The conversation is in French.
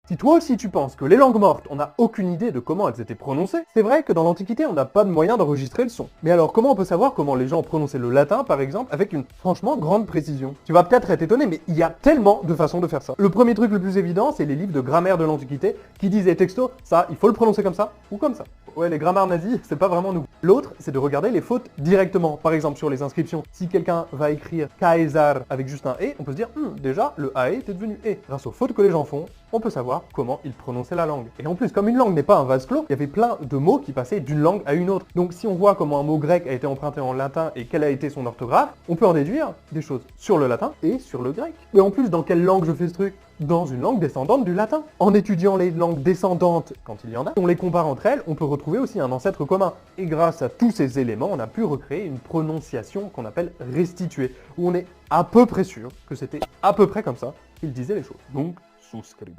Si toi aussi tu penses que les langues mortes, on n'a aucune idée de comment elles étaient prononcées, c'est vrai que dans l'Antiquité, on n'a pas de moyen d'enregistrer le son. Mais alors comment on peut savoir comment les gens prononçaient le latin, par exemple, avec une franchement grande précision? Tu vas peut-être être étonné, mais il y a tellement de façons de faire ça. Le premier truc le plus évident, c'est les livres de grammaire de l'Antiquité qui disaient texto, ça, il faut le prononcer comme ça ou comme ça. Ouais, les grammaires nazis, c'est pas vraiment nouveau. L'autre, c'est de regarder les fautes directement. Par exemple, sur les inscriptions, si quelqu'un va écrire Caesar avec juste un E, on peut se dire, déjà, le AE est devenu E. Grâce aux fautes que les gens font, on peut savoir comment ils prononçaient la langue. Et en plus, comme une langue n'est pas un vase clos, il y avait plein de mots qui passaient d'une langue à une autre. Donc si on voit comment un mot grec a été emprunté en latin et quelle a été son orthographe, on peut en déduire des choses sur le latin et sur le grec. Mais en plus, dans quelle langue je fais ce truc? Dans une langue descendante du latin. En étudiant les langues descendantes, quand il y en a, on les compare entre elles, on peut retrouver aussi un ancêtre commun. Et grâce à tous ces éléments, on a pu recréer une prononciation qu'on appelle restituée, où on est à peu près sûr que c'était à peu près comme ça qu'ils disaient les choses. Donc, souscribez.